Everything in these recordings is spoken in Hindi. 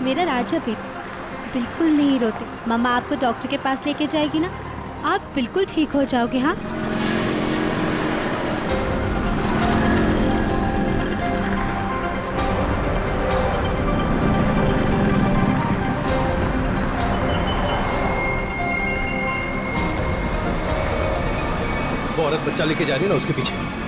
मेरा राजा बेटा बिल्कुल नहीं रोते। मम्मा आपको डॉक्टर के पास लेके जाएगी ना, आप बिल्कुल ठीक हो जाओगे। हाँ वो औरत बच्चा लेके जा रही है ना, उसके पीछे।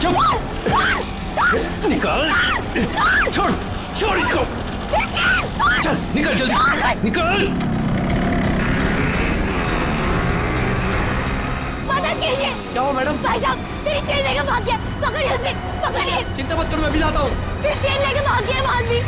चुप! निकल! छोड़! छोड़ इसको! चल निकल जल्दी! निकल! मदद कीजिए। क्या हुआ मैडम? भाई साहब मेरी चेन लेके भाग गया, पकड़िए उसे, पकड़िए। चिंता मत करो, मैं भी लाता हूँ। मेरी चेन लेके भाग गया वो आदमी।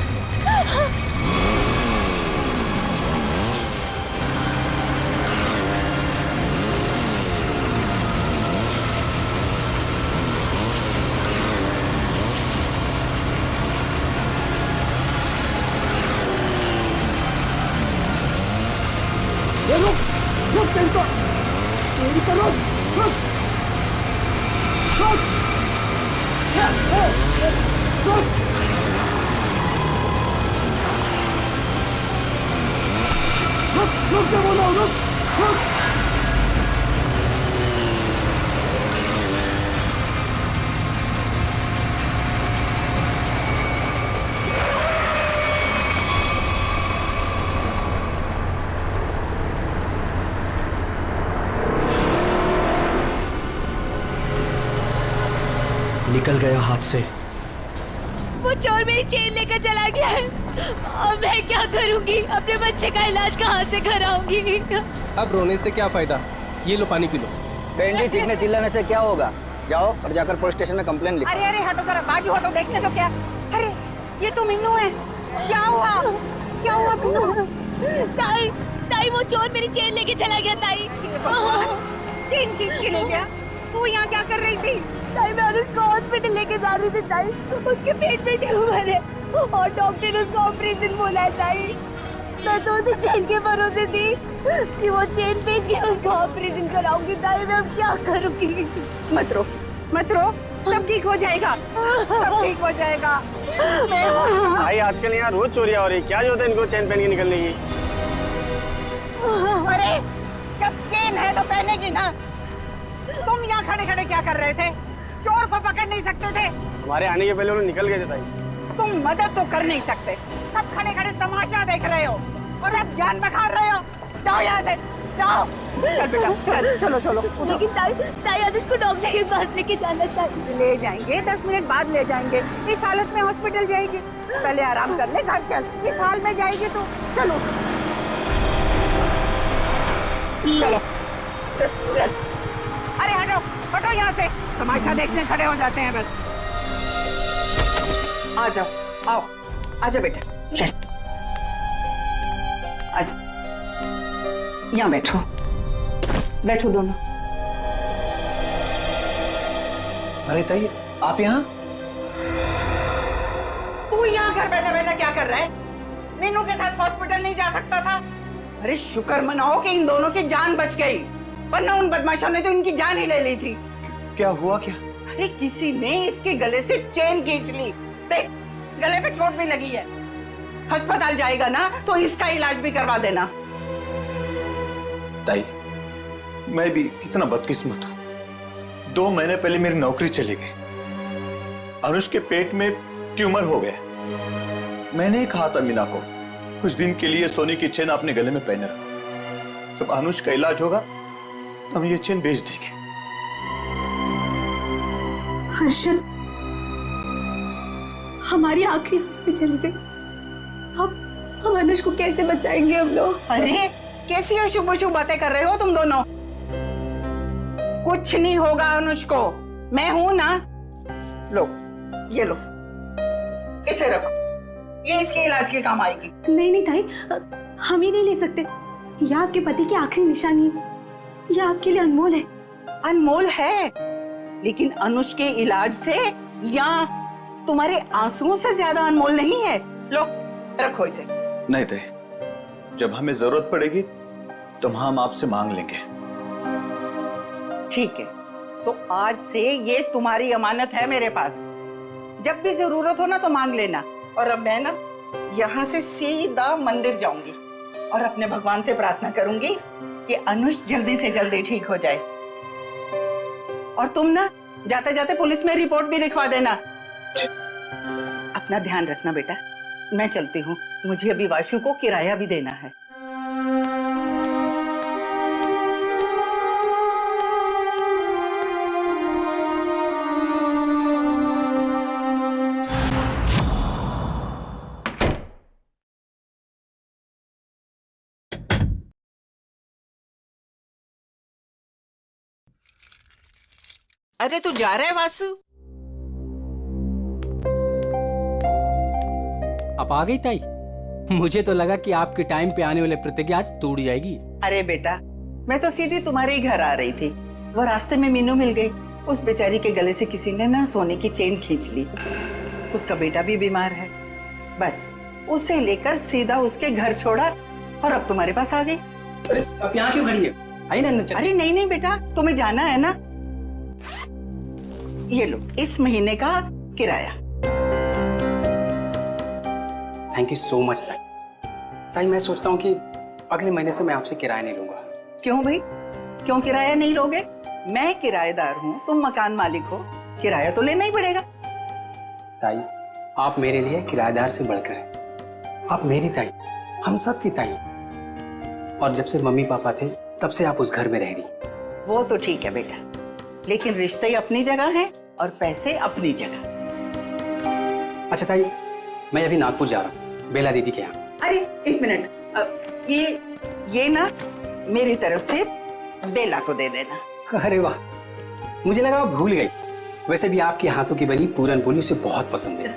रुक टेंको, मेरी तो रुक, रुक, रुक, रुक, रुक क्या बोला, रुक, रुक। निकल गया हाथ से। वो चोर मेरी चेन लेकर चला गया है और मैं क्या करूंगी? अपने बच्चे का इलाज कहाँ से कराऊंगी? अब रोने से क्या फायदा? ये लो पानी पी लो। बहन जी, चीखने चिल्लाने से क्या होगा? जाओ और जाकर पुलिस स्टेशन में कंप्लेंट लिखो। अरे अरे हटो जरा, बाजू हटो, देखने तो क्या। अरे ये तो मिन्नू है। क्या हुआ? क्या हुआ मिन्नू? ताई, ताई वो चोर मेरी चेन लेके चला गया ताई। चेन खींच के ले गया? तू यहाँ क्या कर रही थी? ताई मैं उसको हॉस्पिटल लेके जा रही थी ताई, उसके पेट में ट्यूमर है और डॉक्टर ने उसको ऑपरेशन बोला है ताई। मैं तो उसे चेन के भरोसे थी कि वो चेन बेच के उसको ऑपरेशन कराऊंगी ताई। मैं अब क्या करूंगी? मत रो, मत रो, सब ठीक हो जाएगा, सब ठीक हो जाएगा। भाई आजकल यहाँ रोज चोरियां हो रही, क्या जो है इनको चेन पहन के निकलने की? अरे जब चेन है तो पहनेगी ना। तुम यहाँ खड़े खड़े क्या कर रहे थे? चोर को पकड़ नहीं सकते थे? हमारे आने के पहले उन्होंने निकल गए थे ताई। तुम मदद तो कर नहीं सकते, सब खड़े खड़े तमाशा देख रहे हो और अब जान बखा रहे हो। जाओ यहाँ से, जाओ। चल बेटा, चल, चलो चलो। लेकिन ताई, ताई आज उसको डॉक्टर के पास लेके जाना चाहिए। ले जाएंगे, 10 मिनट बाद ले जाएंगे। इस हालत में हॉस्पिटल जाएगी? पहले आराम कर ले, घर चल। इस हाल में जाएगी तो चलो चलो चल, चल। अरे हटो, हटो यहाँ से, तमाशा देखने खड़े हो जाते हैं बस। आ जाओ, आओ, आजा बेटा, चल, आजा, यहाँ बैठो, बैठो दोनों। अरे ताई, आप यहाँ? तू यहाँ घर बैठा बैठा क्या कर रहा है? मीनू के साथ हॉस्पिटल नहीं जा सकता था? अरे शुक्र मनाओ कि इन दोनों की जान बच गई, वरना उन बदमाशों ने तो इनकी जान ही ले ली थी। क्या हुआ क्या? अरे किसी ने इसके गले से चेन खींच ली। देख, गले पे चोट भी लगी है। अस्पताल जाएगा ना तो इसका इलाज भी करवा देना। ताई, मैं भी कितना बदकिस्मत हूँ। 2 महीने पहले मेरी नौकरी चली गई। अनुष के पेट में ट्यूमर हो गया। मैंने ही कहा था मीना को, कुछ दिन के लिए सोने की चेन अपने गले में पहने रखो। जब अनुष का इलाज होगा तो हम ये चेन बेच देंगे। हर्षद, हमारी आखिरी हंस भी चली गई। हम अनुष को कैसे बचाएंगे हम लोग? अरे कैसी अशुभ अशुभ बातें कर रहे हो तुम दोनों? कुछ नहीं होगा अनुष को, मैं हूं ना। लो, ये लो, इसे रखो, ये इसके इलाज के काम आएगी। नहीं नहीं ताई, हम ही नहीं ले सकते। यह आपके पति की आखिरी निशानी है, यह आपके लिए अनमोल है। अनमोल है, लेकिन अनुष के इलाज से या तुम्हारे आंसुओं से ज्यादा अनमोल नहीं है। लो, रखो इसे। नहीं थे, जब हमें जरूरत पड़ेगी तो हम आपसे मांग लेंगे। ठीक है, तो आज से ये तुम्हारी अमानत है मेरे पास। जब भी जरूरत हो ना तो मांग लेना। और अब मैं ना यहाँ से सीधा मंदिर जाऊंगी और अपने भगवान से प्रार्थना करूंगी कि अनुष जल्दी से जल्दी ठीक हो जाए। और तुम ना जाते जाते पुलिस में रिपोर्ट भी लिखवा देना। अपना ध्यान रखना बेटा, मैं चलती हूँ, मुझे अभी वाशु को किराया भी देना है। अरे तू जा रहा है वासु? आप आ गई ताई? मुझे तो लगा कि आपके टाइम पे आने वाले प्रतिज्ञा आज तोड़ जाएगी। अरे बेटा, मैं तो सीधी तुम्हारे ही घर आ रही थी। वो रास्ते में मीनू मिल गई। उस बेचारी के गले से किसी ने ना सोने की चेन खींच ली। उसका बेटा भी बीमार है। बस उसे लेकर सीधा उसके घर छोड़ा और अब तुम्हारे पास आ गई। अब यहाँ क्यों खड़ी है? आई ना चल। अरे नहीं नहीं बेटा, तुम्हें जाना है ना। ये लो इस महीने का किराया। थैंक यू सो मच ताई। ताई मैं सोचता हूँ कि अगले महीने से मैं आपसे किराया नहीं लूंगा। क्यों भाई, क्यों किराया नहीं लोगे? मैं किराएदार हूँ, तुम मकान मालिक हो, किराया तो लेना ही पड़ेगा। ताई आप मेरे लिए किराएदार से बढ़कर हैं। आप मेरी ताई, हम सब की ताई। और जब से मम्मी पापा थे तब से आप उस घर में रह रही। वो तो ठीक है बेटा, लेकिन रिश्ते अपनी जगह हैं और पैसे अपनी जगह। अच्छा ताई, मैं अभी नागपुर जा रहा हूँ बेला दीदी के यहाँ। अरे एक मिनट, ये ना मेरी तरफ से बेला को दे देना। अरे वाह, मुझे लगा आप भूल गई। वैसे भी आपके हाथों की बनी पूरन पोली उसे बहुत पसंद है।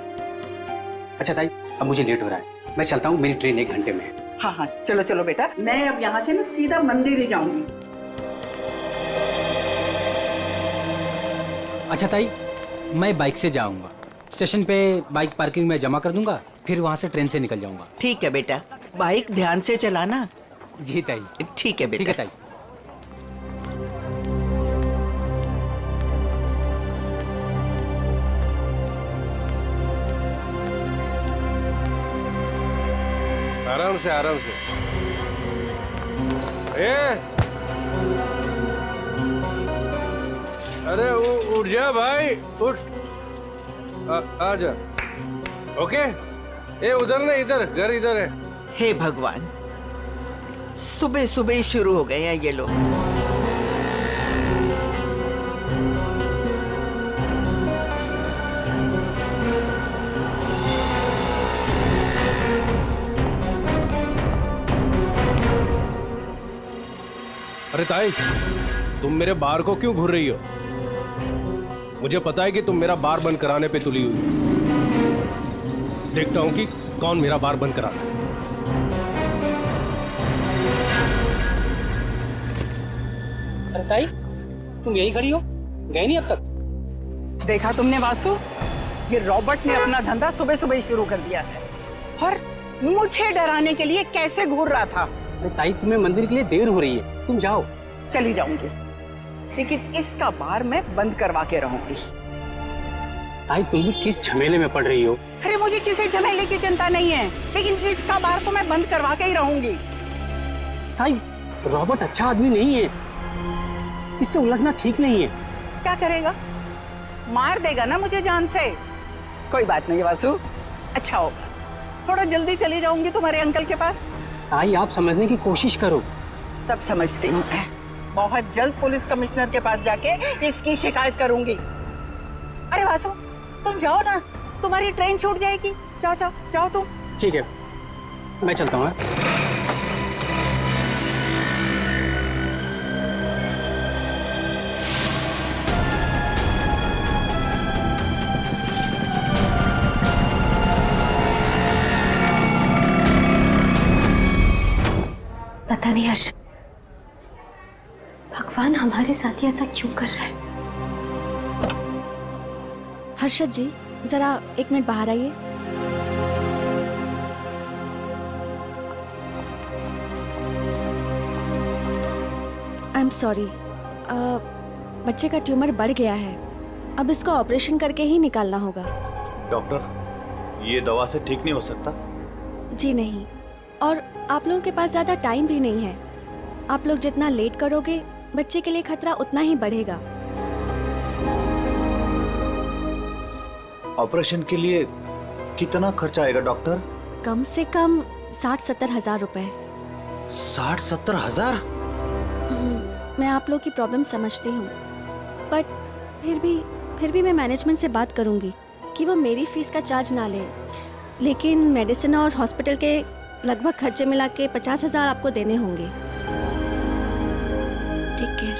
अच्छा ताई, अब मुझे लेट हो रहा है, मैं चलता हूँ, मेरी ट्रेन 1 घंटे में है। हाँ हाँ चलो चलो बेटा, मैं अब यहाँ से ना सीधा मंदिर ही जाऊंगी। अच्छा ताई, मैं बाइक से जाऊंगा। स्टेशन पे बाइक पार्किंग में जमा कर दूंगा, फिर वहां से ट्रेन से निकल जाऊंगा। ठीक है बेटा, बाइक ध्यान से चलाना। जी ताई। ठीक है बेटा। ठीक है ताई। आराम से आराम से। अरे उठ जा भाई, उठ। आ जा। ओके, ये उधर नहीं, इधर घर इधर है। हे भगवान, सुबह सुबह ही शुरू हो गए हैं ये लोग। अरे ताई, तुम मेरे बार को क्यों घूर रही हो? मुझे पता है कि तुम मेरा बार बंद कराने पे तुली हुई। देखता हूं कि कौन मेरा बार बंद कराता है। अरे ताई, तुम यही खड़ी हो, गए नहीं अब तक? देखा तुमने वासु, ये रॉबर्ट ने अपना धंधा सुबह सुबह ही शुरू कर दिया है और मुझे डराने के लिए कैसे घूर रहा था। अरे ताई, तुम्हें मंदिर के लिए देर हो रही है, तुम जाओ। चली जाऊंगी, लेकिन इसका बार मैं बंद करवा के रहूंगी। ताई, तुम भी किस झमेले में पड़ रही हो? अरे मुझे किसी झमेले की चिंता नहीं है, लेकिन इसका बार तो मैं बंद करवा के ही रहूंगी। ताई, रॉबर्ट अच्छा आदमी नहीं है, इससे उलझना ठीक नहीं है। क्या करेगा? मार देगा ना मुझे जान से। कोई बात नहीं वासु, अच्छा होगा, थोड़ा जल्दी चली जाऊंगी तुम्हारे अंकल के पास। ताई, आप समझने की कोशिश करो। सब समझती हूँ मैं, बहुत जल्द पुलिस कमिश्नर के पास जाके इसकी शिकायत करूंगी। अरे वासु, तुम जाओ ना, तुम्हारी ट्रेन छूट जाएगी। जाओ जाओ जाओ तुम। ठीक है, मैं चलता हूँ। पता नहीं हर्ष, भगवान हमारे साथ ही ऐसा क्यों कर रहा है? हर्षद जी, जरा 1 मिनट बाहर आइए। आई एम सॉरी, बच्चे का ट्यूमर बढ़ गया है, अब इसको ऑपरेशन करके ही निकालना होगा। डॉक्टर, ये दवा से ठीक नहीं हो सकता? जी नहीं, और आप लोगों के पास ज़्यादा टाइम भी नहीं है। आप लोग जितना लेट करोगे बच्चे के लिए खतरा उतना ही बढ़ेगा। ऑपरेशन के लिए कितना खर्चा आएगा डॉक्टर? कम से कम 60-70 हज़ार रुपए। 60-70 हजार? मैं आप लोग की प्रॉब्लम समझती हूँ, बट फिर भी मैं मैनेजमेंट से बात करूँगी कि वो मेरी फीस का चार्ज ना ले, लेकिन मेडिसिन और हॉस्पिटल के लगभग खर्चे मिला के 50,000 आपको देने होंगे। Take care.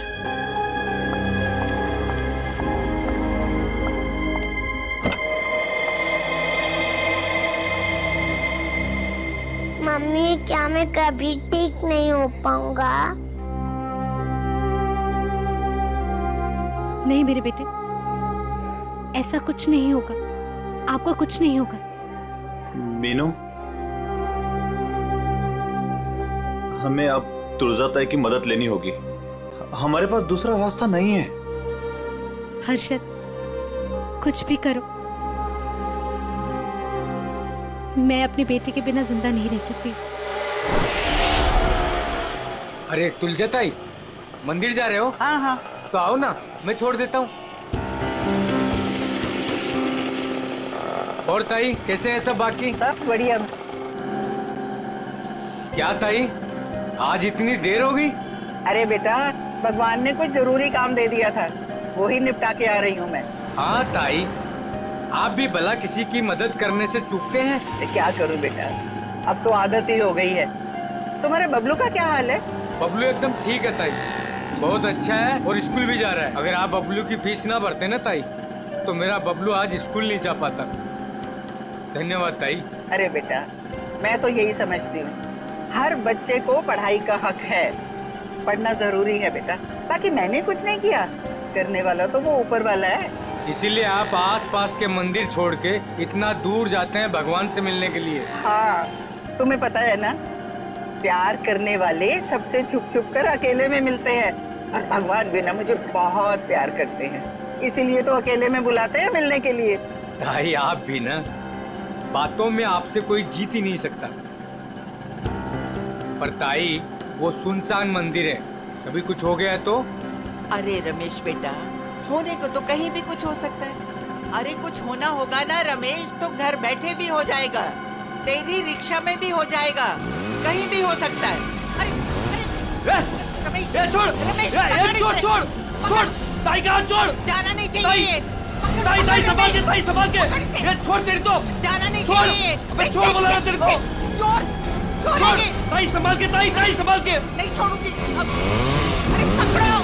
मम्मी, क्या मैं कभी ठीक नहीं हो पाऊंगा? नहीं मेरे बेटे, ऐसा कुछ नहीं होगा, आपको कुछ नहीं होगा। मीनू, हमें अब तुलजा ताई की मदद लेनी होगी। हमारे पास दूसरा रास्ता नहीं है। हर्षद, कुछ भी करो, मैं अपने बेटे के बिना जिंदा नहीं रह सकती। अरे तुलजा ताई, मंदिर जा रहे हो? हाँ हाँ, तो आओ ना, मैं छोड़ देता हूँ। और ताई, कैसे हैं सब बाकी? सब बढ़िया। क्या ताई, आज इतनी देर हो गई? अरे बेटा, भगवान ने कुछ जरूरी काम दे दिया था, वो ही निपटा के आ रही हूँ मैं। हाँ ताई, आप भी भला किसी की मदद करने से चूकते हैं? क्या करूँ बेटा, अब तो आदत ही हो गई है। तुम्हारे बबलू का क्या हाल है? बबलू एकदम ठीक है ताई, बहुत अच्छा है और स्कूल भी जा रहा है। अगर आप बबलू की फीस ना भरते ना ताई, तो मेरा बबलू आज स्कूल नहीं जा पाता। धन्यवाद ताई। अरे बेटा, मैं तो यही समझती हूँ, हर बच्चे को पढ़ाई का हक है, पढ़ना जरूरी है बेटा। बाकी मैंने कुछ नहीं किया, करने वाला तो वो ऊपर वाला है। इसीलिए आप आस-पास के मंदिर छोड़ के इतना दूर जाते हैं भगवान से मिलने के लिए। हाँ, तुम्हें पता है ना, प्यार करने वाले सबसे छुप छुप कर अकेले में मिलते हैं, और भगवान भी ना मुझे बहुत प्यार करते हैं, इसीलिए तो अकेले में बुलाते हैं मिलने के लिए। ताई, आप भी ना, बातों में आपसे कोई जीत ही नहीं सकता। पर ताई, वो सुनसान मंदिर है, कभी कुछ हो गया तो? अरे रमेश बेटा, होने को तो कहीं भी कुछ हो सकता है। अरे कुछ होना होगा ना रमेश, तो घर बैठे भी हो जाएगा, तेरी रिक्शा में भी हो जाएगा, कहीं भी हो सकता है। अरे रमेश, रमेश, छोड़ ताई का हाथ छोड़। जाना नहीं चाहिए। ताई संभाल के ये छोड़ तेरी तो। जाना नहीं छोड़, चाहिए। अबे छोड़ बोला ना तेरे को। छोड़, ताई संभाल के। नहीं छोड़ूंगी। अरे पकड़ो।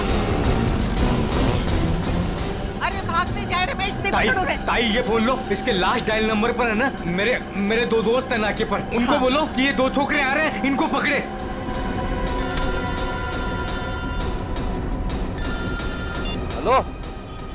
अरे भागने जाए रमेश, ताई ये बोल लो, इसके लास्ट डायल नंबर पर है ना, मेरे दो दोस्त है नाके पर, उनको बोलो कि ये दो छोकरे आ रहे हैं, इनको पकड़े। हेलो,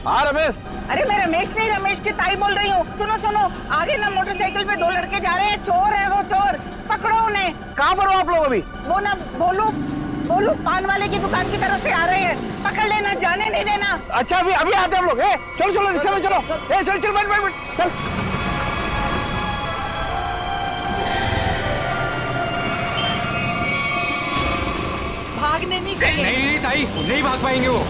हाँ रमेश। अरे मैं रमेश नहीं, रमेश की ताई बोल रही हूँ। सुनो, आगे ना मोटरसाइकिल पे 2 लड़के जा रहे हैं, चोर है वो, चोर, पकड़ो उन्हें। कहाँ पर हो आप लोग अभी? वो ना बोलू पान वाले की दुकान की तरफ से आ रहे हैं, पकड़ लेना, जाने नहीं देना। अच्छा, अभी आते हैं हम लोग। चलो रिक्शा में चलो। चल बैठ चल। भागने नहीं चाहिए। नहीं ताई, नहीं भाग पाएंगे वो।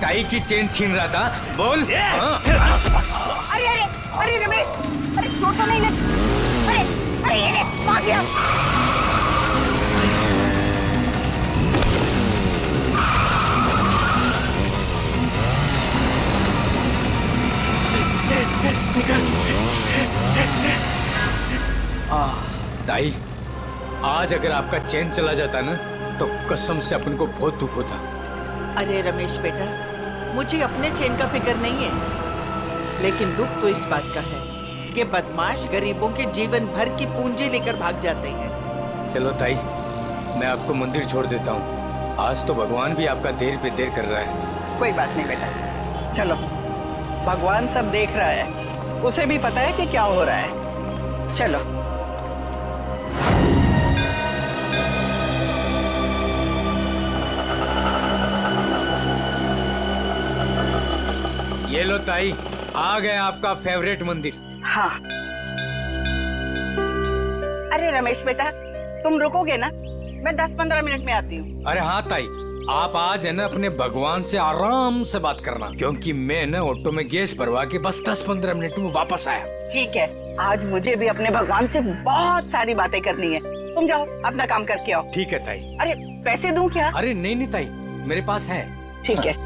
ताई की चेन छीन रहा था, बोल। हाँ। अरे अरे अरे रमेश, अरे चोट तो नहीं लगी? अरे अरे ये भाग गया। ताई, आज अगर आपका चैन चला जाता ना तो कसम से अपन को बहुत दुख होता। अरे रमेश बेटा, मुझे अपने चैन का फिक्र नहीं है, लेकिन दुख तो इस बात का है कि बदमाश गरीबों के जीवन भर की पूंजी लेकर भाग जाते हैं। चलो ताई, मैं आपको मंदिर छोड़ देता हूँ। आज तो भगवान भी आपका देर पे देर कर रहा है। कोई बात नहीं बेटा, चलो, भगवान सब देख रहा है, उसे भी पता है कि क्या हो रहा है। चलो। ये लो ताई, आ गया आपका फेवरेट मंदिर। हाँ। अरे रमेश बेटा, तुम रुकोगे ना? मैं 10-15 मिनट में आती हूँ। अरे हाँ ताई, आप आज है ना अपने भगवान से आराम से बात करना, क्योंकि मैं ना ऑटो में गैस भरवा के बस 10-15 मिनट में वापस आया। ठीक है, आज मुझे भी अपने भगवान से बहुत सारी बातें करनी है। तुम जाओ, अपना काम करके आओ। ठीक है ताई। अरे पैसे दूं क्या? अरे नहीं नहीं ताई, मेरे पास है। ठीक है।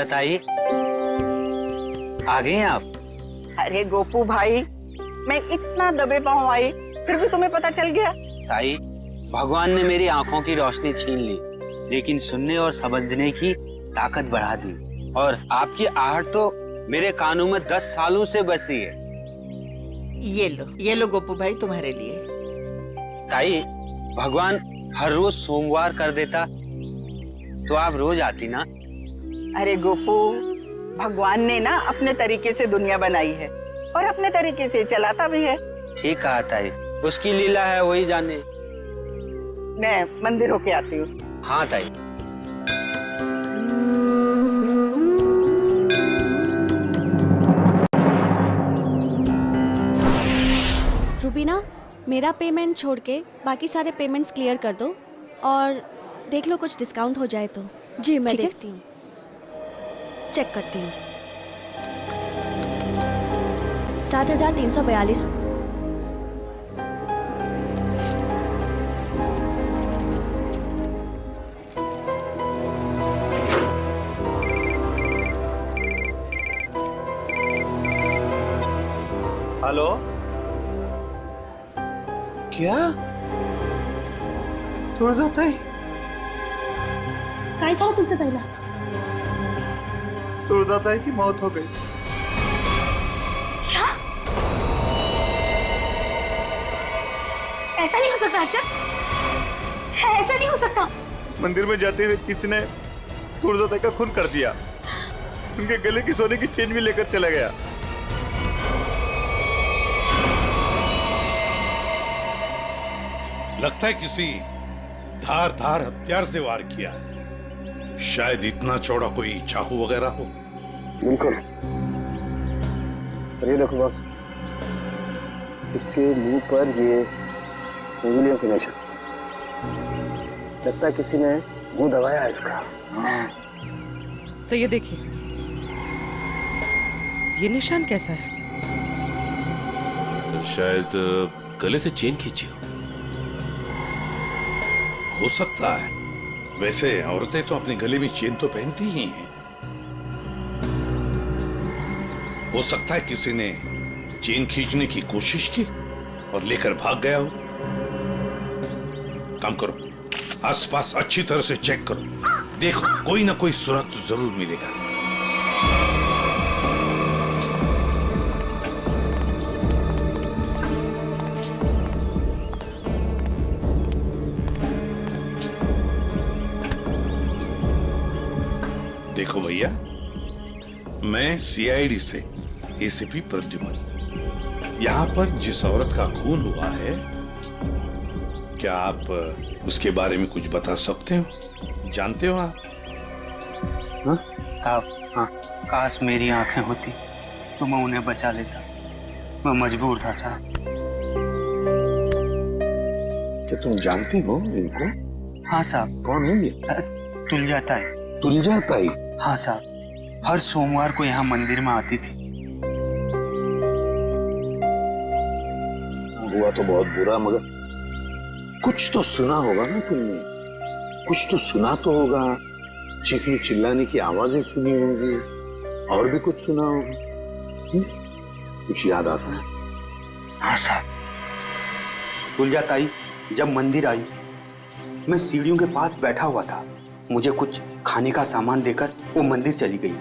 ताई, आ गए हैं आप? अरे गोपू भाई, मैं इतना दबे पाँव आई, फिर भी तुम्हें पता चल गया? ताई, भगवान ने मेरी आंखों की रोशनी छीन ली, लेकिन सुनने और समझने की ताकत बढ़ा दी। और आपकी आहट तो मेरे कानों में 10 सालों से बसी है। ये लो गोपू भाई, तुम्हारे लिए। ताई, भगवान हर रोज सोमवार कर देता तो आप रोज आती ना। अरे गोपू, भगवान ने ना अपने तरीके से दुनिया बनाई है और अपने तरीके से चलाता भी है। ठीक कहा ताई, उसकी लीला है, वही जाने। मैं मंदिर होके आती हूँ। हाँ ताई। रूबीना, मेरा पेमेंट छोड़ के बाकी सारे पेमेंट्स क्लियर कर दो और देख लो कुछ डिस्काउंट हो जाए तो। जी मैं देखती हूँ, चेक करती हूँ। 7,342। हेलो, क्या तुळजाताई? काय झालं तुझं ताईला? तुळजाताई की मौत हो गई। क्या? ऐसा नहीं हो सकता अर्शद, ऐसा नहीं हो सकता। मंदिर में जाते हुए किसी ने तुळजाताई का खून कर दिया, उनके गले की सोने की चेन भी लेकर चला गया। लगता है किसी धार हथियार से वार किया है। शायद इतना चौड़ा कोई चाकू वगैरह हो। बिल्कुल। ये देखो बॉस, इसके मुंह पर ये उंगलियों के निशान। लगता है किसी ने मुंह दबाया है इसका। सर ये देखिए, ये निशान कैसा है? सर शायद गले से चेन खींची हो सकता है। वैसे औरतें तो अपने गले में चेन तो पहनती ही हैं। हो सकता है किसी ने चेन खींचने की कोशिश की और लेकर भाग गया हो। काम करो, आसपास अच्छी तरह से चेक करो, देखो कोई ना कोई सुराग तो जरूर मिलेगा। देखो भैया, मैं सीआईडी से एसीपी प्रद्युमन। यहाँ पर जिस औरत का खून हुआ है, क्या आप उसके बारे में कुछ बता सकते हो? जानते हो आप? हाँ? साहब, हाँ, काश मेरी आंखें होती तो मैं उन्हें बचा लेता। मैं मजबूर था साहब। क्या तुम जानती हो इनको? हाँ साहब। कौन है ये? तुलजा ताई। तुलजा ताई? हाँ साहब, हर सोमवार को यहाँ मंदिर में आती थी। हुआ तो बहुत बुरा, मगर कुछ तो सुना होगा ना तुमने? कुछ तो सुना तो होगा, चीखने चिल्लाने की आवाजें सुनी होगी, और भी कुछ सुना होगा। कुछ याद आता है? हाँ साहब, तुलजा ताई जब मंदिर आई, मैं सीढ़ियों के पास बैठा हुआ था। मुझे कुछ खाने का सामान देकर वो मंदिर चली गई।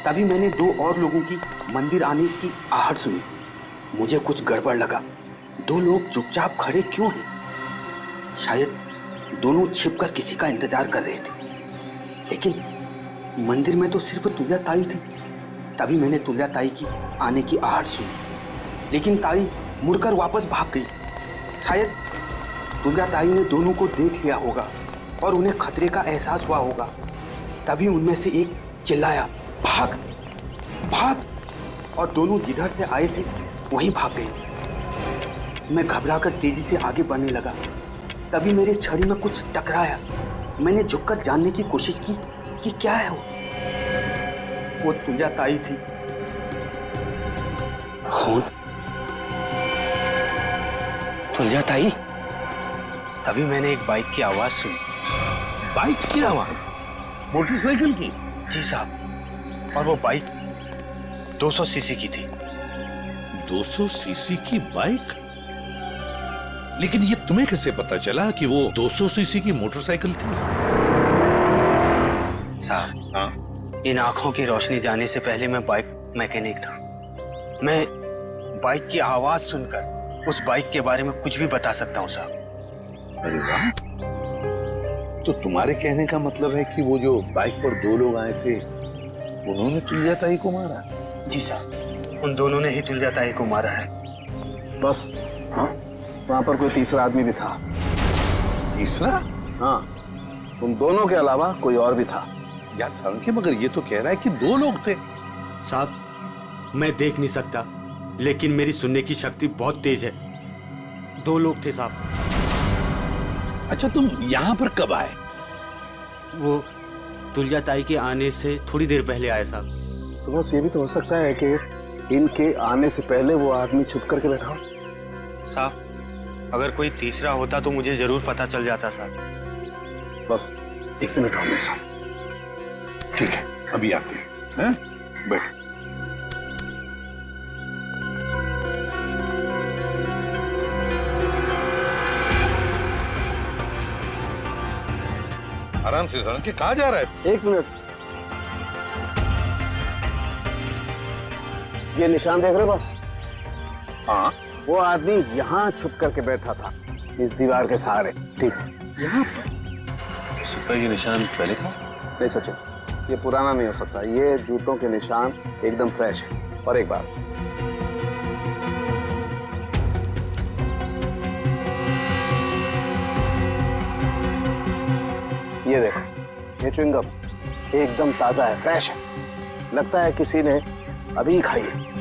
तभी मैंने 2 और लोगों की मंदिर आने की आहट सुनी। मुझे कुछ गड़बड़ लगा। 2 लोग चुपचाप खड़े क्यों हैं? शायद दोनों छिपकर किसी का इंतजार कर रहे थे। लेकिन मंदिर में तो सिर्फ तुलजा ताई थी। तभी मैंने तुलजा ताई की आने की आहट सुनी, लेकिन ताई मुड़कर वापस भाग गई। शायद तुलजा ताई ने दोनों को देख लिया होगा और उन्हें खतरे का एहसास हुआ होगा। तभी उनमें से एक चिल्लाया, भाग भाग, और दोनों जिधर से आए थे वहीं भाग गए। मैं घबराकर तेजी से आगे बढ़ने लगा। तभी मेरे छड़ी में कुछ टकराया। मैंने झुककर जानने की कोशिश की कि क्या है वो तुलजा ताई थी। कौन? तुलजा ताई? तभी मैंने एक बाइक की आवाज सुनी। बाइक की आवाज? मोटरसाइकिल की? जी साहब, और वो बाइक 200 सीसी की थी। 200 सीसी की बाइक? लेकिन ये तुम्हें कैसे पता चला कि वो 200 सीसी की मोटरसाइकिल थी? साहब, हाँ, इन आंखों की रोशनी जाने से पहले मैं बाइक मैकेनिक था। मैं बाइक की आवाज सुनकर उस बाइक के बारे में कुछ भी बता सकता हूँ साहब। अरे वाह! तो तुम्हारे कहने का मतलब है कि वो जो बाइक पर 2 लोग आए थे, उन्होंने तुलजा ताई को मारा? जी साहब, उन दोनों ने ही तुलजा ताई को मारा है। बस? हाँ, वहां पर कोई तीसरा आदमी भी था। तीसरा? हाँ, उन दोनों के अलावा कोई और भी था। यार सारंगी, मगर ये तो कह रहा है कि 2 लोग थे। साहब, मैं देख नहीं सकता, लेकिन मेरी सुनने की शक्ति बहुत तेज है। 2 लोग थे साहब। अच्छा, तुम यहाँ पर कब आए? वो तुलजा ताई के आने से थोड़ी देर पहले आए साहब। तो बस ये भी तो हो सकता है कि इनके आने से पहले वो आदमी छुप करके बैठा हो। साहब, अगर कोई तीसरा होता तो मुझे जरूर पता चल जाता साहब। बस 1 मिनट और मेरे साथ। ठीक है, अभी आते हैं। बैठ। आराम से सारंगी, कहाँ जा रहा है? 1 मिनट। ये निशान देख रहे बस? हाँ, वो आदमी यहाँ छुप करके बैठा था, इस दीवार के सहारे। ठीक, यहाँ पर? हो सकता है ये निशान पहले का? नहीं सचिन, ये पुराना नहीं हो सकता। ये जूतों के निशान एकदम फ्रेश है। और एक बात, ये देखो, ये च्युइंगम एकदम ताजा है, फ्रेश है। लगता है किसी ने अभी खाई है।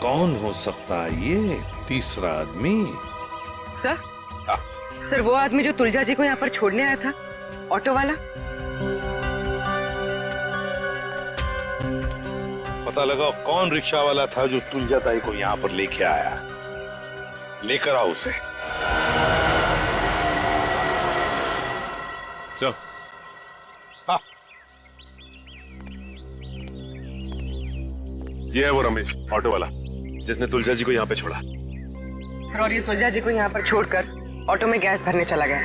कौन हो सकता है ये तीसरा आदमी? सर, सर वो आदमी जो तुलजा जी को यहाँ पर छोड़ने आया था, ऑटो वाला। पता लगाओ कौन रिक्शा वाला था जो तुलजा ताई को यहाँ पर लेके आया। लेकर आओ उसे। चलो। हाँ, ये है वो रमेश, ऑटो वाला, जिसने तुलजा जी को यहाँ पे छोड़ा। सर, और ये तुलजा जी को यहाँ पर छोड़कर ऑटो में गैस भरने चला गया।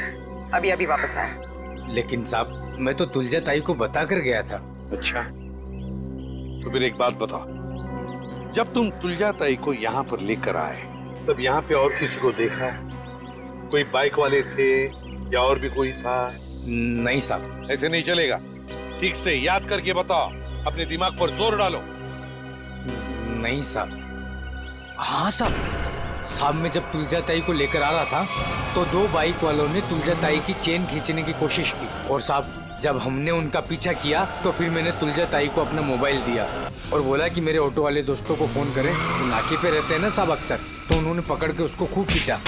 अभी अभी वापस आया। लेकिन साहब, मैं तो तुलजा ताई को बता कर गया था। अच्छा, तो फिर एक बात बताओ, जब तुम तुलजा ताई को यहाँ पर लेकर आए तब यहाँ पे और किसी को देखा? कोई बाइक वाले थे या और भी कोई था? नहीं साहब, ऐसे नहीं चलेगा। ठीक से याद करके बताओ, अपने दिमाग पर जोर डालो। नहीं साहब। हाँ साहब, शाम में जब तुलजा ताई को लेकर आ रहा था तो दो बाइक वालों ने तुलजा ताई की चेन खींचने की कोशिश की और साहब जब हमने उनका पीछा किया तो फिर मैंने तुलजा ताई को अपना मोबाइल दिया और बोला कि मेरे ऑटो वाले दोस्तों को फोन करें। वो नाके पे रहते हैं ना साहब अक्सर, तो उन्होंने पकड़ के उसको खूब पीटा,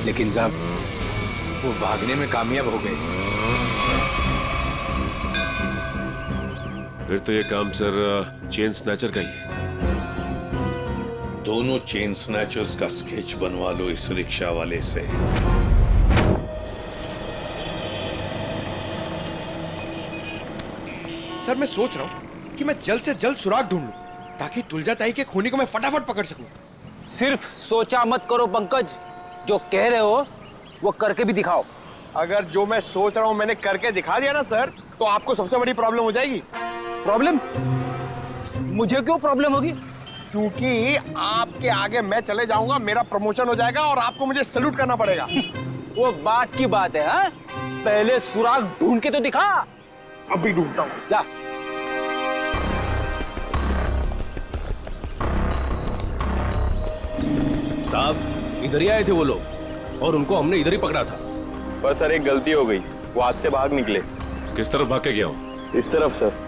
लेकिन साहब वो भागने में कामयाब हो गए। फिर तो ये काम सर चेन स्नैचर का ही है। दोनों चेन स्नैचर्स का स्केच बनवा लो इस रिक्शा वाले से। सर मैं सोच रहा हूँ कि मैं जल्द से जल्द सुराग ढूंढ लूं ताकि तुलजा ताई के खूनी को मैं फटाफट पकड़ सकूं। सिर्फ सोचा मत करो पंकज, जो कह रहे हो वो करके भी दिखाओ। अगर जो मैं सोच रहा हूँ मैंने करके दिखा दिया ना सर, तो आपको सबसे बड़ी प्रॉब्लम हो जाएगी। प्रॉब्लम? मुझे क्यों प्रॉब्लम होगी? क्योंकि आपके आगे मैं चले जाऊंगा, मेरा प्रमोशन हो जाएगा और आपको मुझे सैल्यूट करना पड़ेगा। वो बात की बात है, हाँ? पहले सुराग ढूंढ के तो दिखा। अभी ढूंढता हूँ, जा। साहब इधर ही आए थे वो लोग और उनको हमने इधर ही पकड़ा था। पर सर एक गलती हो गई, वो हाथ से भाग निकले। किस तरफ भाग के गया हूँ? इस तरफ सर।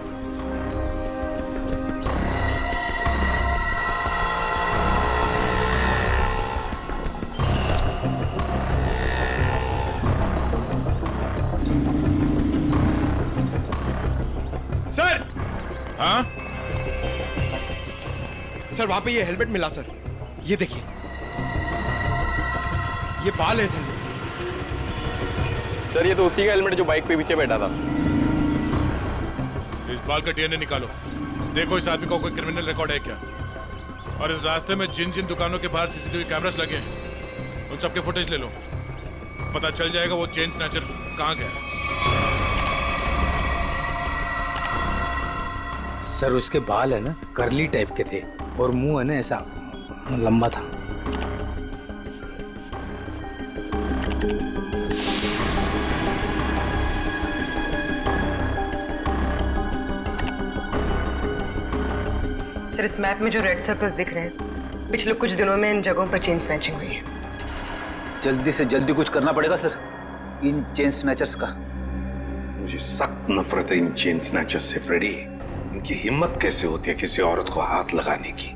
सर! हाँ? सर वहां पे ये हेलमेट मिला सर, ये देखिए, ये बाल है इस हेलमेट। सर ये तो उसी का हेलमेट जो बाइक पे पीछे बैठा था। इस बाल का डीएनए निकालो, देखो इस आदमी का कोई क्रिमिनल रिकॉर्ड है क्या। और इस रास्ते में जिन जिन दुकानों के बाहर सीसीटीवी कैमरास लगे हैं उन सबके फुटेज ले लो, पता चल जाएगा वो चेन स्नैचर कहाँ गया। सर उसके बाल है ना करली टाइप के थे और मुंह है ना ऐसा लंबा था। सर इस मैप में जो रेड सर्कल्स दिख रहे हैं, पिछले कुछ दिनों में इन जगहों पर चेन स्नैचिंग हुई है। जल्दी से जल्दी कुछ करना पड़ेगा सर इन चेन स्नैचर्स का। मुझे सख्त नफरत है इन चेन स्नैचर्स से फ्रेडी। इनकी हिम्मत कैसे होती है किसी औरत को हाथ लगाने की।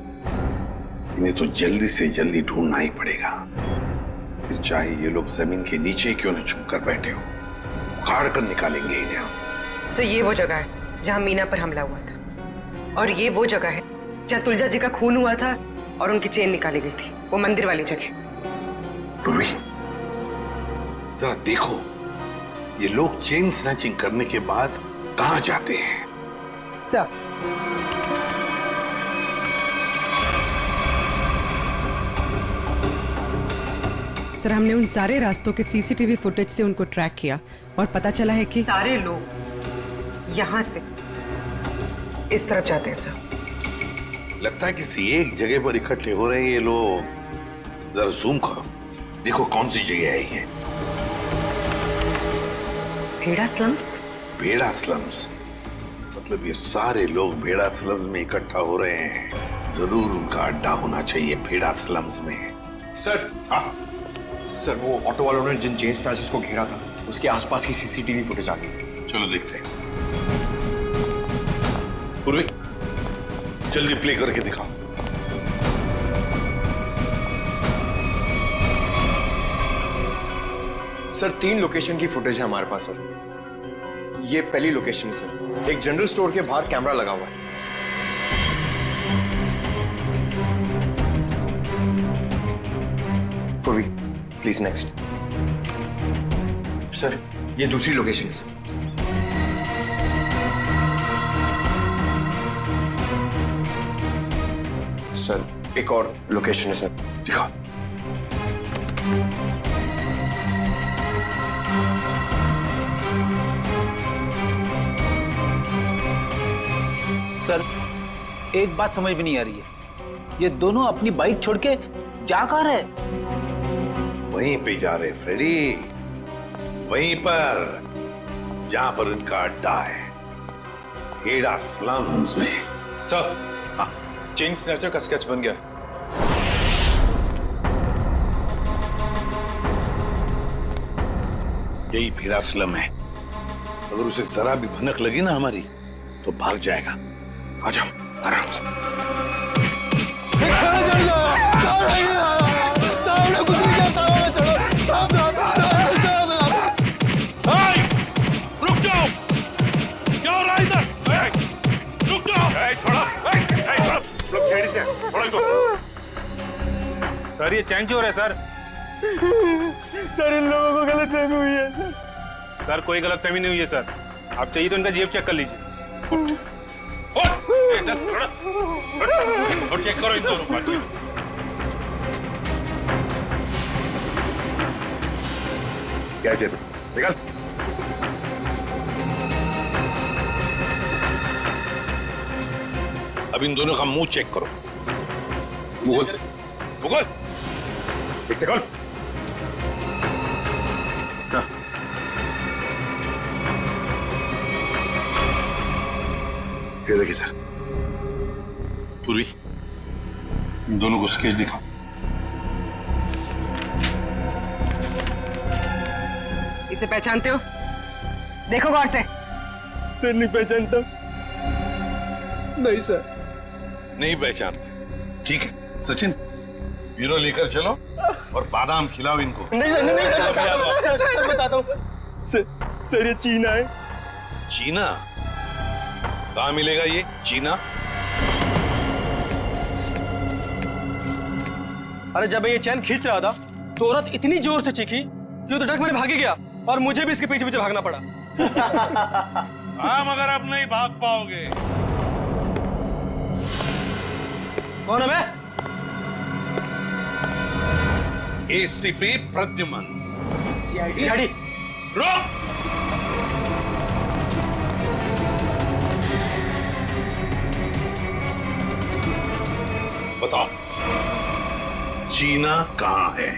इन्हें तो जल्दी से जल्दी ढूंढना ही पड़ेगा, फिर चाहे ये लोग जमीन के नीचे क्यों न छुप कर बैठे हो, उखाड़ कर निकालेंगे इन्हें हम। सर ये वो जगह है जहाँ मीना पर हमला हुआ था और ये वो जगह है जहाँ तुलजा जी का खून हुआ था और उनकी चेन निकाली गई थी, वो मंदिर वाली जगह। पूर्वी जरा देखो, ये लोग चेन स्नैचिंग करने के बाद कहाँ जाते हैं? सर हमने उन सारे रास्तों के सीसीटीवी फुटेज से उनको ट्रैक किया और पता चला है कि सारे लोग यहाँ से इस तरफ जाते हैं सर। लगता है किसी एक जगह पर इकट्ठे हो रहे हैं ये लोग। जरा जूम करो, देखो कौन सी जगह है ये। भेड़ा स्लम्स? भेड़ा स्लम्स मतलब ये सारे लोग भेड़ा स्लम्स में इकट्ठा हो रहे हैं। जरूर उनका अड्डा होना चाहिए भेड़ा स्लम्स में। सर सर वो ऑटो वालों ने जिन चेन स्नैचर्स को घेरा था उसके आसपास की सीसीटीवी फुटेज आ गई। चलो देखते हैं। पूर्वी जल्दी प्ले करके दिखाओ। सर 3 लोकेशन की फुटेज है हमारे पास सर। ये पहली लोकेशन है सर, एक जनरल स्टोर के बाहर कैमरा लगा हुआ है। पूर्वी प्लीज नेक्स्ट। सर ये दूसरी लोकेशन है सर। सर एक और लोकेशन है सर, दिखाओ। सर एक बात समझ में नहीं आ रही है, ये दोनों अपनी बाइक छोड़ के जा कहाँ रहे? वहीं पे जा रहे फ्रेडी, वहीं पर जहां पर इनका अड्डा है, भेड़ा स्लम्स में। सर चेन स्नैचर का स्केच बन गया। यही भीड़ा स्लम है। अगर उसे जरा भी भनक लगी ना हमारी तो भाग जाएगा। आ जाओ आराम से। रुक जाओ, क्या हो रहा है इधर? रुक जाओ। छोड़ो, लोग शेरी से छोड़ो इनको। सर ये चेंज हो रहा है सर। सर इन लोगों को गलतफहमी हुई है। सर कोई गलतफहमी नहीं हुई है सर। आप चाहिए तो इनका जेब चेक कर लीजिए। और चेक करो इन दोनों को। क्या जेब निकल। अब इन दोनों का मुंह चेक करो। मुगल मुगल एक सेकंड। सर ये देखिए सर, पूरी इन दोनों को स्केच दिखाओ। इसे पहचानते हो? देखो गौर से। सर नहीं पहचानता। नहीं सर। नहीं पहचानते? ठीक है सचिन, ब्यूरो लेकर चलो और बादाम खिलाओ इनको। नहीं सर, नहीं सर, बताता हूँ। सर ये चीना है। चीना? कहाँ मिलेगा ये चीना? अरे जब मैं ये चैन खींच रहा था तो औरत इतनी जोर से चीखी कि वो तो डर मेरे भागे गया और मुझे भी इसके पीछे पीछे भागना पड़ा। हाँ मगर अब नहीं भाग पाओगे। कौन है मैं? एसीपी प्रद्युमन। सीआईडी। रुक! बताओ चीना कहाँ है?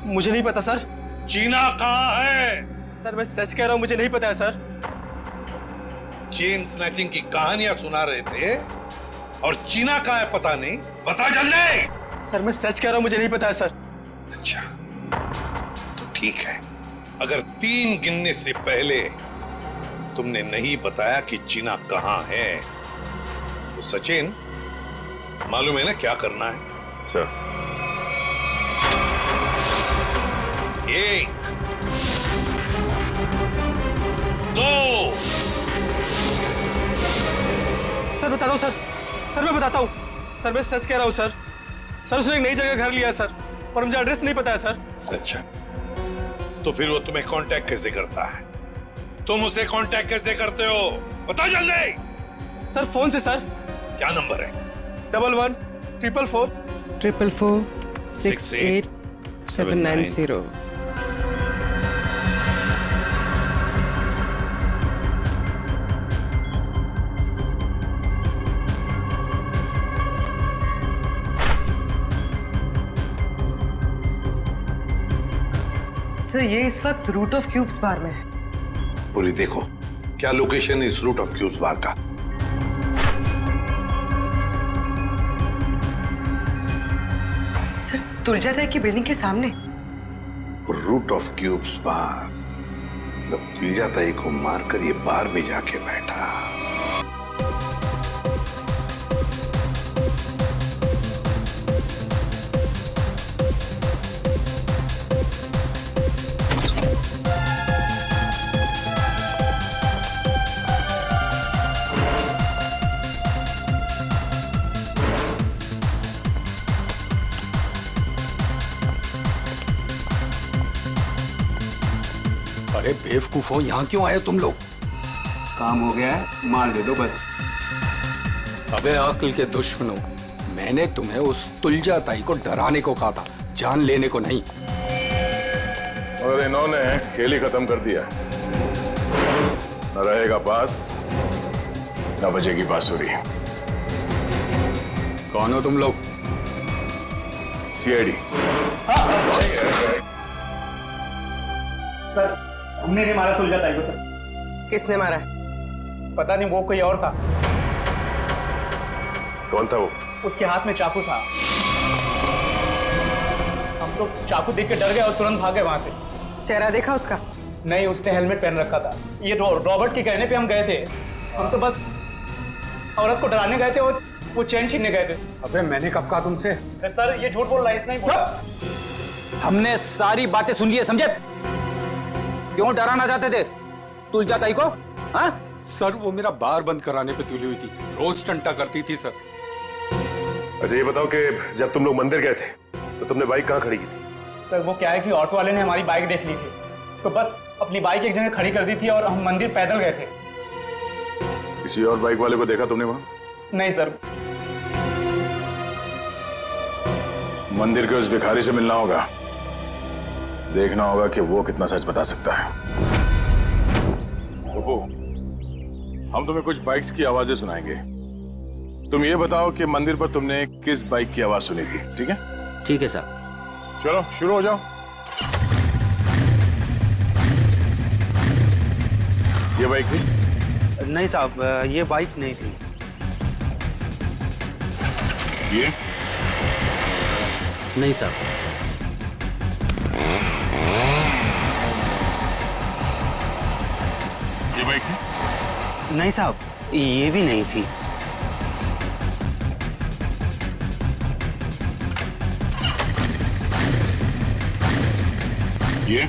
मुझे नहीं पता सर। चीना कहाँ है? सर मैं सच कह रहा हूँ, मुझे नहीं पता है सर। चेन स्नैचिंग की कहानियां सुना रहे थे और चीना कहाँ है पता नहीं। बता जल्दी। सर मैं सच कह रहा हूँ, मुझे नहीं पता है सर। अच्छा तो ठीक है, अगर 3 गिनने से पहले तुमने नहीं बताया कि चीना कहाँ है तो सचिन मालूम है ना क्या करना है? सर 1 2 सर बताता हूँ सर। सर मैं बताता हूँ सर, मैं सच कह रहा हूँ सर। सर उसने एक नई जगह घर लिया है सर और मुझे एड्रेस नहीं पता है सर। अच्छा तो फिर वो तुम्हें कांटेक्ट कैसे करता है? तुम उसे कांटेक्ट कैसे करते हो? बता जल्दी। सर फोन से सर। क्या नंबर है? 11 444 444 68 790। सर ये इस वक्त रूट ऑफ क्यूब्स बार में है। पूरी देखो क्या लोकेशन है इस रूट ऑफ क्यूब्स बार का। सर तुलजा ताई की बिल्डिंग के सामने। रूट ऑफ क्यूब्स बार मतलब तुलजा ताई को मारकर ये बार में जाके बैठा। अरे बेवकूफो, यहाँ क्यों आए तुम लोग? काम हो गया है, मार दे दो बस। अबे अक्ल के दुश्मनों, मैंने तुम्हें उस तुलजा ताई को डराने को कहा था, जान लेने को नहीं। और इन्होंने खेल ही खत्म कर दिया। न रहेगा पास न बजेगी बांसुरी। कौन हो तुम लोग? सीआईडी। सर हमने नहीं मारा तुलजा ताई को सर। किसने मारा? पता नहीं, वो कोई और था। कौन था वो? उसके हाथ में चाकू था। हम तो चाकू देख के डर गए और तुरंत भागे वहां से। चेहरा देखा उसका? नहीं, उसने हेलमेट पहन रखा था। ये रॉबर्ट के कहने पे हम गए थे। हम तो बस औरत को डराने गए थे और वो चेन छीनने गए थे। अबे मैंने कब कहा तुमसे? सर ये झूठ बोल रहा है, इसने ही बोला। हमने सारी बातें सुन ली है, समझे? क्यों डराना चाहते थे तुलजा ताई को? हाँ? सर वो मेरा बार बंद कराने पे तुली हुई थी, रोज टंटा करती थी सर। अच्छा ये बताओ कि जब तुम लोग मंदिर गए थे तो तुमने बाइक कहाँ खड़ी की थी? सर वो क्या है कि ऑटो वाले ने हमारी बाइक देख ली थी, तो बस अपनी बाइक एक जगह खड़ी कर दी थी और हम मंदिर पैदल गए थे। किसी और बाइक वाले को देखा तुमने वहां? नहीं सर। मंदिर के उस भिखारी से मिलना होगा, देखना होगा कि वो कितना सच बता सकता है। ओहो, हम तुम्हें कुछ बाइक्स की आवाजें सुनाएंगे। तुम ये बताओ कि मंदिर पर तुमने किस बाइक की आवाज सुनी थी, ठीक है? ठीक है सर। चलो शुरू हो जाओ। ये बाइक थी? नहीं साहब, ये बाइक नहीं थी। ये? नहीं साहब। ये बाइक थी? नहीं साहब, ये भी नहीं थी। ये?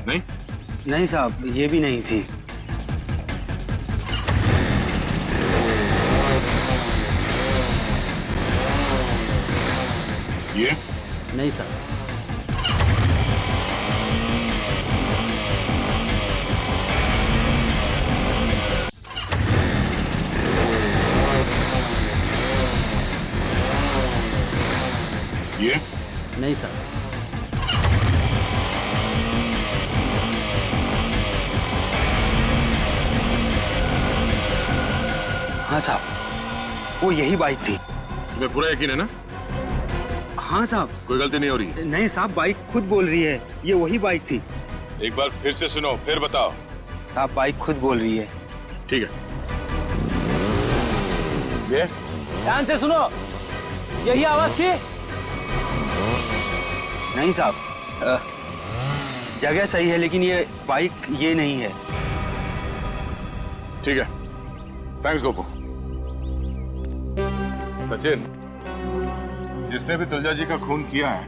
नहीं? नहीं साहब, ये भी नहीं थी। ये? नहीं सर। ये? नहीं सर। हाँ साहब, वो यही बाइक थी। तुम्हें पूरा यकीन है ना? हाँ साहब। कोई गलती नहीं हो रही? नहीं साहब, बाइक खुद बोल रही है, ये वही बाइक थी। एक बार फिर से सुनो, फिर बताओ। साहब बाइक खुद बोल रही है। ठीक है। ये? ध्यान से सुनो, यही आवाज थी? नहीं साहब, जगह सही है लेकिन ये बाइक ये नहीं है। ठीक है, थैंक्स गोपू। सचिन, जिसने भी तुलजा जी का खून किया है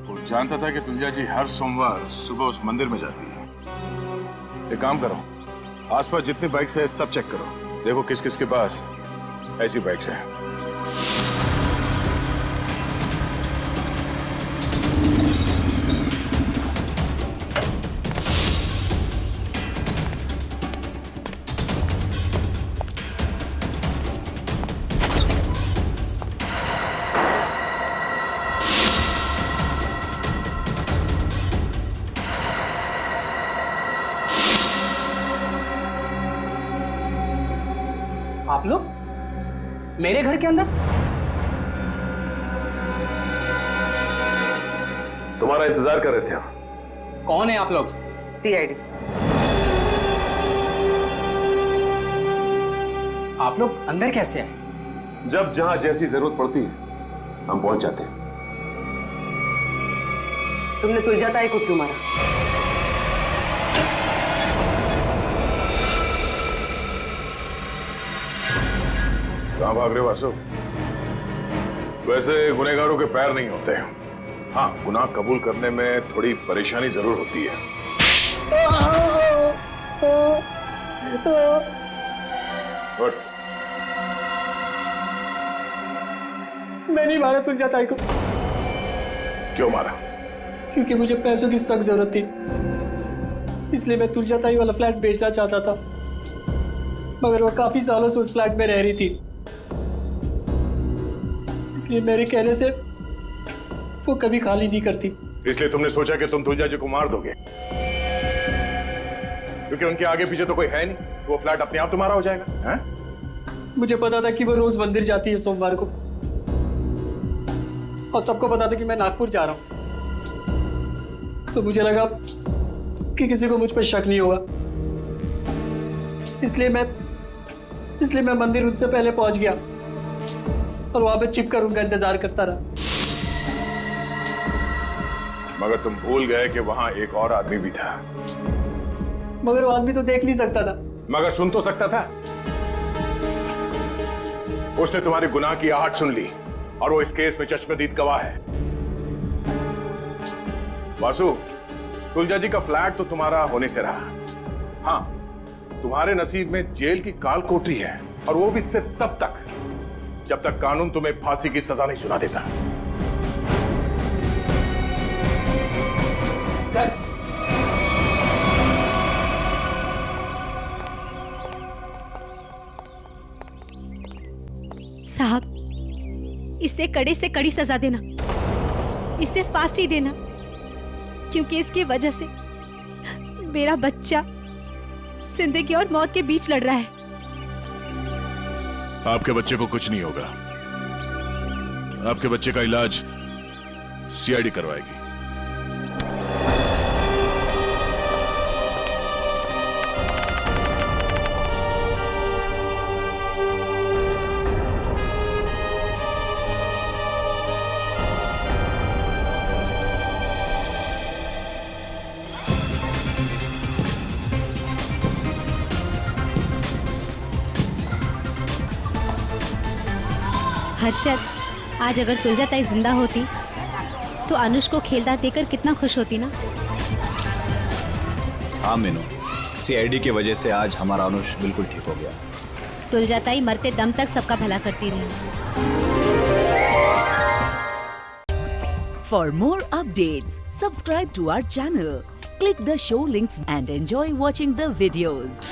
वो जानता था कि तुलजा जी हर सोमवार सुबह उस मंदिर में जाती है। एक काम करो, आसपास जितनी बाइक्स है सब चेक करो, देखो किस किस के पास ऐसी बाइक्स हैं। आप लोग मेरे घर के अंदर? तुम्हारा इंतजार कर रहे थे हम। कौन है आप लोग? सीआईडी। आप लोग अंदर कैसे आए? जब जहां जैसी जरूरत पड़ती है हम पहुंच जाते हैं। तुमने तुलजा ताई को क्यों मारा? कहां भाग रहे हो वासु? वैसे गुनहगारों के पैर नहीं होते हैं। हाँ, गुनाह कबूल करने में थोड़ी परेशानी जरूर होती है। उठ। मैं नहीं मारा तुलजा ताई को। क्यों मारा? क्योंकि मुझे पैसों की सख्त जरूरत थी, इसलिए मैं तुलजा ताई वाला फ्लैट बेचना चाहता था, मगर वो काफी सालों से उस फ्लैट में रह रही थी, इसलिए मेरे कहने से वो कभी खाली नहीं करती। इसलिए तुमने सोचा कि तुम तुलजा जी को मार दोगे, क्योंकि उनके आगे पीछे तो कोई है नहीं, तो वो फ्लैट अपने आप तुम्हारा हो जाएगा। हैं? मुझे पता था कि वो रोज मंदिर जाती है सोमवार को, और सबको पता था कि मैं नागपुर जा रहा हूं, तो मुझे लगा कि किसी को मुझ पर शक नहीं होगा, इसलिए मैं मंदिर उनसे पहले पहुंच गया और वहां पे छिपकर उनका इंतजार करता रहा। मगर तुम भूल गए कि वहां एक और आदमी भी था। मगर वो आदमी तो देख नहीं सकता था। मगर सुन तो सकता था। उसने तुम्हारी गुनाह की आहट सुन ली और वो इस केस में चश्मदीद गवाह है। वासु, तुलजा जी का फ्लैट तो तुम्हारा होने से रहा। हाँ, तुम्हारे नसीब में जेल की काल कोठरी है, और वो भी सिर्फ तब तक जब तक कानून तुम्हें फांसी की सजा नहीं सुना देता। साहब, इसे कड़े से कड़ी सजा देना, इसे फांसी देना, क्योंकि इसकी वजह से मेरा बच्चा जिंदगी और मौत के बीच लड़ रहा है। आपके बच्चे को कुछ नहीं होगा। आपके बच्चे का इलाज सीआईडी करवाएगी। हर्षद, आज अगर तुलजा ताई जिंदा होती तो अनुष को खेलता देखकर कितना खुश होती ना। हाँ मीनू, सीआईडी की वजह से आज हमारा अनुष बिल्कुल ठीक हो गया। तुलजा ताई मरते दम तक सबका भला करती रही। For more updates, subscribe to our channel, click the show links and enjoy watching the videos.